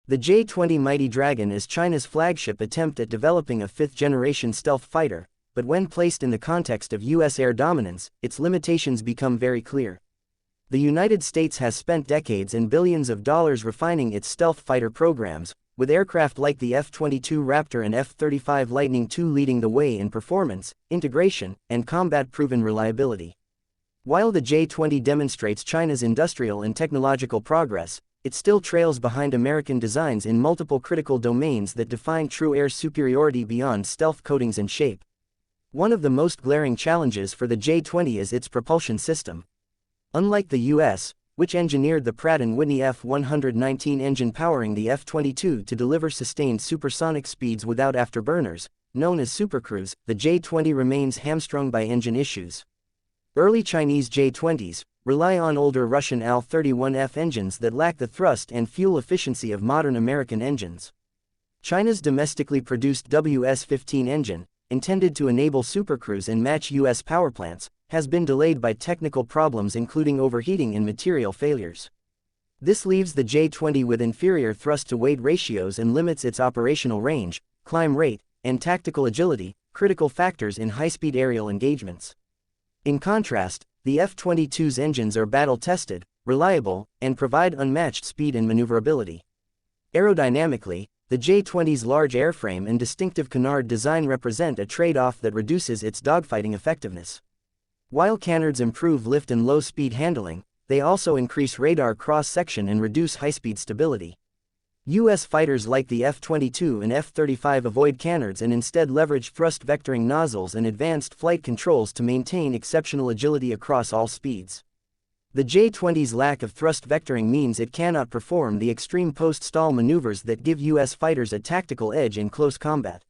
The J-20 Mighty Dragon is China's flagship attempt at developing a fifth-generation stealth fighter, but when placed in the context of U.S. air dominance, its limitations become very clear. The United States has spent decades and billions of dollars refining its stealth fighter programs, with aircraft like the F-22 Raptor and F-35 Lightning II leading the way in performance, integration, and combat-proven reliability. While the J-20 demonstrates China's industrial and technological progress, it still trails behind American designs in multiple critical domains that define true air superiority beyond stealth coatings and shape. One of the most glaring challenges for the J-20 is its propulsion system. Unlike the U.S., which engineered the Pratt & Whitney F-119 engine powering the F-22 to deliver sustained supersonic speeds without afterburners, known as supercruise, the J-20 remains hamstrung by engine issues. Early Chinese J-20s rely on older Russian Al-31F engines that lack the thrust and fuel efficiency of modern American engines. China's domestically produced WS-15 engine, intended to enable supercruise and match U.S. powerplants, has been delayed by technical problems including overheating and material failures. This leaves the J-20 with inferior thrust-to-weight ratios and limits its operational range, climb rate, and tactical agility, critical factors in high-speed aerial engagements. In contrast, the F-22's engines are battle-tested, reliable, and provide unmatched speed and maneuverability. Aerodynamically, the J-20's large airframe and distinctive canard design represent a trade-off that reduces its dogfighting effectiveness. While canards improve lift and low-speed handling, they also increase radar cross-section and reduce high-speed stability. U.S. fighters like the F-22 and F-35 avoid canards and instead leverage thrust vectoring nozzles and advanced flight controls to maintain exceptional agility across all speeds. The J-20's lack of thrust vectoring means it cannot perform the extreme post-stall maneuvers that give U.S. fighters a tactical edge in close combat.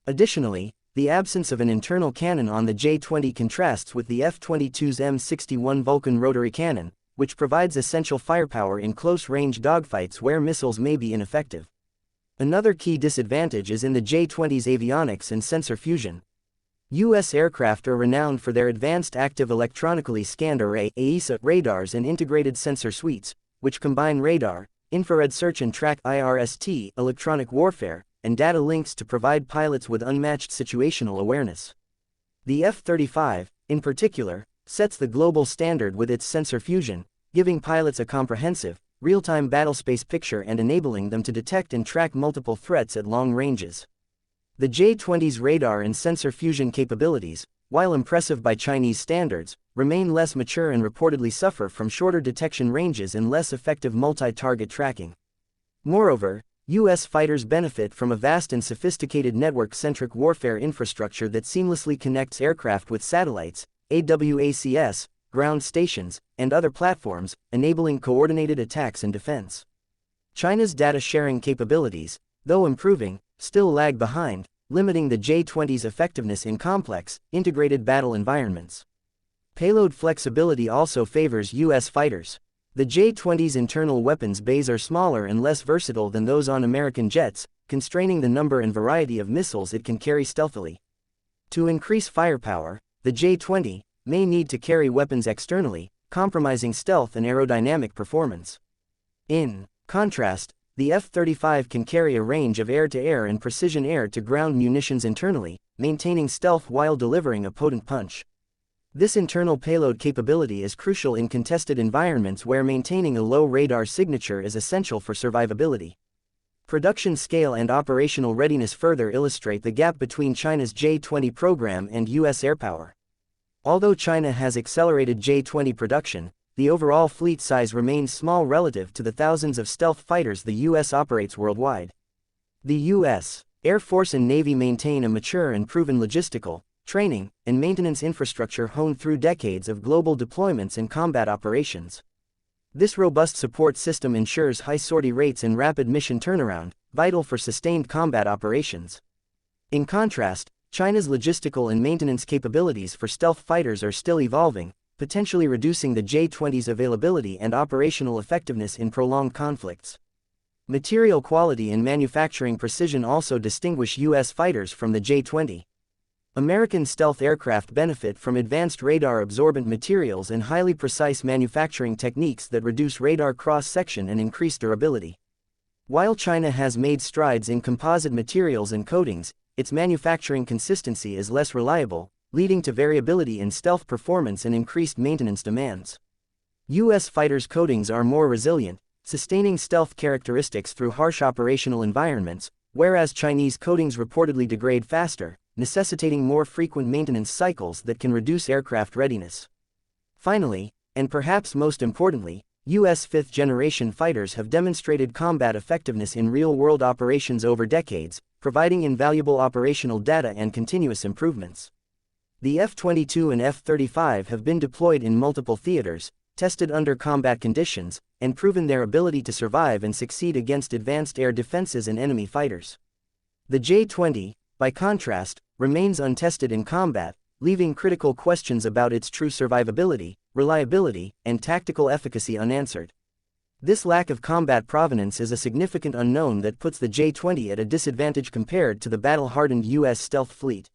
Additionally, the absence of an internal cannon on the J-20 contrasts with the F-22's M61 Vulcan rotary cannon, which provides essential firepower in close-range dogfights where missiles may be ineffective. Another key disadvantage is in the J-20's avionics and sensor fusion. U.S. aircraft are renowned for their advanced active electronically scanned array (AESA) radars and integrated sensor suites, which combine radar, infrared search and track (IRST), electronic warfare, and data links to provide pilots with unmatched situational awareness. The F-35, in particular, sets the global standard with its sensor fusion, giving pilots a comprehensive, real-time battlespace picture and enabling them to detect and track multiple threats at long ranges. The J-20's radar and sensor fusion capabilities, while impressive by Chinese standards, remain less mature and reportedly suffer from shorter detection ranges and less effective multi-target tracking. Moreover, U.S. fighters benefit from a vast and sophisticated network-centric warfare infrastructure that seamlessly connects aircraft with satellites, AWACS, ground stations, and other platforms, enabling coordinated attacks and defense. China's data-sharing capabilities, though improving, still lag behind, limiting the J-20's effectiveness in complex, integrated battle environments. Payload flexibility also favors U.S. fighters. The J-20's internal weapons bays are smaller and less versatile than those on American jets, constraining the number and variety of missiles it can carry stealthily. To increase firepower, the J-20 may need to carry weapons externally, compromising stealth and aerodynamic performance. In contrast, the F-35 can carry a range of air-to-air and precision air-to-ground munitions internally, maintaining stealth while delivering a potent punch. This internal payload capability is crucial in contested environments where maintaining a low radar signature is essential for survivability. Production scale and operational readiness further illustrate the gap between China's J-20 program and U.S. airpower. Although China has accelerated J-20 production, the overall fleet size remains small relative to the thousands of stealth fighters the U.S. operates worldwide. The U.S. Air Force and Navy maintain a mature and proven logistical, training, and maintenance infrastructure honed through decades of global deployments and combat operations. This robust support system ensures high sortie rates and rapid mission turnaround, vital for sustained combat operations. In contrast, China's logistical and maintenance capabilities for stealth fighters are still evolving, potentially reducing the J-20's availability and operational effectiveness in prolonged conflicts. Material quality and manufacturing precision also distinguish U.S. fighters from the J-20. American stealth aircraft benefit from advanced radar-absorbent materials and highly precise manufacturing techniques that reduce radar cross-section and increase durability. While China has made strides in composite materials and coatings, its manufacturing consistency is less reliable, leading to variability in stealth performance and increased maintenance demands. U.S. fighters' coatings are more resilient, sustaining stealth characteristics through harsh operational environments, whereas Chinese coatings reportedly degrade faster, necessitating more frequent maintenance cycles that can reduce aircraft readiness. Finally, and perhaps most importantly, U.S. fifth-generation fighters have demonstrated combat effectiveness in real-world operations over decades, providing invaluable operational data and continuous improvements. The F-22 and F-35 have been deployed in multiple theaters, tested under combat conditions, and proven their ability to survive and succeed against advanced air defenses and enemy fighters. The J-20, by contrast, remains untested in combat, leaving critical questions about its true survivability, reliability, and tactical efficacy unanswered. This lack of combat provenance is a significant unknown that puts the J-20 at a disadvantage compared to the battle-hardened U.S. stealth fleet.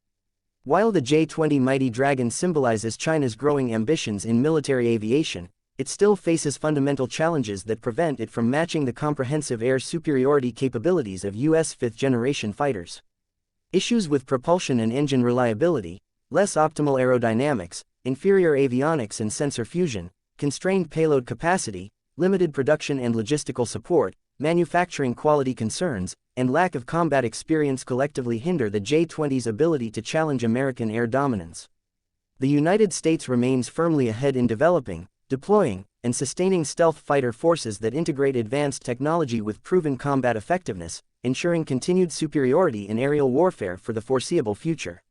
While the J-20 Mighty Dragon symbolizes China's growing ambitions in military aviation, it still faces fundamental challenges that prevent it from matching the comprehensive air superiority capabilities of U.S. fifth-generation fighters. Issues with propulsion and engine reliability, less optimal aerodynamics, inferior avionics and sensor fusion, constrained payload capacity, limited production and logistical support, manufacturing quality concerns, and lack of combat experience collectively hinder the J-20's ability to challenge American air dominance. The United States remains firmly ahead in developing, deploying, and sustaining stealth fighter forces that integrate advanced technology with proven combat effectiveness, ensuring continued superiority in aerial warfare for the foreseeable future.